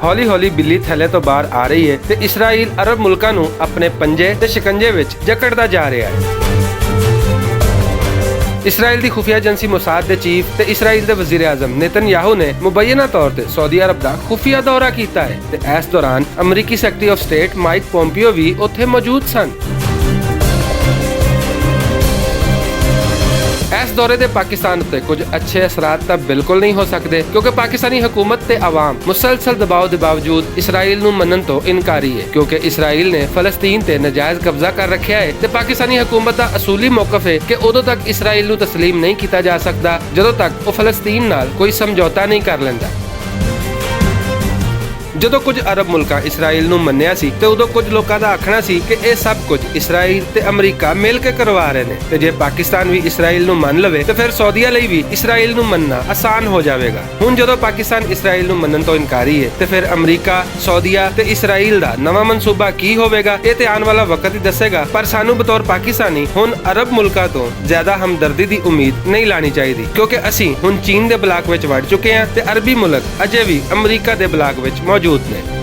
ਹੌਲੀ ਹੌਲੀ ਬਿੱਲੀ ਥੱਲੇ ਤੋਂ ਬਾਹਰ ਆ ਰਹੀ ਹੈ ਤੇ ਇਸਰਾਈਲ ਅਰਬ ਮੁਲਕਾਂ ਨੂੰ ਆਪਣੇ ਪੰਜੇ ਤੇ ਸ਼ਿਕੰਜੇ ਵਿੱਚ ਜਕੜਦਾ ਜਾ ਰਿਹਾ ਹੈ। ਇਸਰਾਈਲ ਦੀ ਖੁਫੀਆ ਏਜੰਸੀ ਮੋਸਾਦ ਦੇ ਚੀਫ ਤੇ ਇਸਰਾਈਲ ਦੇ ਵਜ਼ੀਰ ਆਜ਼ਮ ਨੇਤਨਯਾਹੂ ਨੇ ਮੁਬੱਇਨਾ ਤੌਰ ਤੇ ਸਾਊਦੀ ਅਰਬ ਦਾ ਖੁਫੀਆ ਦੌਰਾ ਕੀਤਾ ਹੈ ਤੇ ਇਸ ਦੌਰਾਨ ਅਮਰੀਕੀ secretary of state Mike Pompeo ਵੀ ਉੱਥੇ ਮੌਜੂਦ ਸਨ। ਇਸ ਦੌਰੇ ਦੇ ਪਾਕਿਸਤਾਨ ਉੱਤੇ ਕੁਝ ਅੱਛੇ ਅਸਰਾਤ ਤਾਂ ਬਿਲਕੁਲ ਨਹੀਂ ਹੋ ਸਕਦੇ, ਕਿਉਂਕਿ ਪਾਕਿਸਤਾਨੀ ਹਕੂਮਤ ਤੇ ਆਵਾਮ ਮੁਸਲਸਲ ਦਬਾਅ ਦੇ ਬਾਵਜੂਦ ਇਸਰਾਈਲ ਨੂੰ ਮੰਨਣ ਤੋਂ ਇਨਕਾਰੀ ਹੈ, ਕਿਉਂਕਿ ਇਸਰਾਈਲ ਨੇ ਫਲਸਤੀਨ ਤੇ ਨਜਾਇਜ਼ ਕਬਜ਼ਾ ਕਰ ਰੱਖਿਆ ਹੈ ਤੇ ਪਾਕਿਸਤਾਨੀ ਹਕੂਮਤ ਦਾ ਅਸੂਲੀ ਮੌਕਫ ਹੈ ਕਿ ਉਦੋਂ ਤੱਕ ਇਸਰਾਈਲ ਨੂੰ ਤਸਲੀਮ ਨਹੀਂ ਕੀਤਾ ਜਾ ਸਕਦਾ ਜਦੋਂ ਤੱਕ ਉਹ ਫਲਸਤੀਨ ਨਾਲ ਕੋਈ ਸਮਝੌਤਾ ਨਹੀਂ ਕਰ ਲੈਂਦਾ। ਜਦੋਂ ਕੁਝ ਅਰਬ ਮੁਲਕਾਂ ਇਸਰਾਈਲ ਨੂੰ ਮੰਨਿਆ ਸੀ ਤੇ ਉਦੋਂ ਕੁਝ ਲੋਕਾਂ ਦਾ ਆਖਣਾ ਸੀ ਕਿ ਇਹ ਸਭ ਕੁਝ ਇਸਰਾਈਲ ਤੇ ਅਮਰੀਕਾ ਮਿਲ ਕੇ ਕਰਵਾ ਰਹੇ ਨੇ ਤੇ ਜੇ ਪਾਕਿਸਤਾਨ ਵੀ ਇਸਰਾਈਲ ਨੂੰ ਮੰਨ ਲਵੇ ਤੇ ਫਿਰ ਸਾਊਦੀਆ ਲਈ ਵੀ ਇਸਰਾਈਲ ਨੂੰ ਮੰਨਣਾ ਆਸਾਨ ਹੋ ਜਾਵੇਗਾ। ਹੁਣ ਜਦੋਂ ਪਾਕਿਸਤਾਨ ਇਸਰਾਈਲ ਨੂੰ ਮੰਨਣ ਤੋਂ ਇਨਕਾਰੀ ਹੈ ਤੇ ਫਿਰ ਅਮਰੀਕਾ, ਸਾਊਦੀਆ ਤੇ ਇਸਰਾਈਲ ਦਾ ਨਵਾਂ ਮਨਸੂਬਾ ਕੀ ਹੋਵੇਗਾ ਇਹ ਤੇ ਆਉਣ ਵਾਲਾ ਵਕਤ ਹੀ ਦੱਸੇਗਾ। ਪਰ ਸਾਨੂੰ ਬਤੌਰ ਪਾਕਿਸਤਾਨੀ ਹੁਣ ਅਰਬ ਮੁਲਕਾਂ ਤੋਂ ਜ਼ਿਆਦਾ ਹਮਦਰਦੀ ਦੀ ਉਮੀਦ ਨਹੀਂ ਲਾਣੀ ਚਾਹੀਦੀ, ਕਿਉਂਕਿ ਅਸੀਂ ਹੁਣ ਚੀਨ ਦੇ ਬਲਾਕ ਵਿੱਚ ਵੜ ਚੁੱਕੇ ਹਾਂ ਤੇ ਅਰਬੀ ਮੁਲਕ ਅਜੇ ਵੀ ਅਮਰੀਕਾ ਦੇ ਬਲਾਕ ਵਿੱਚ ਮੌਜੂਦ ਨੇ।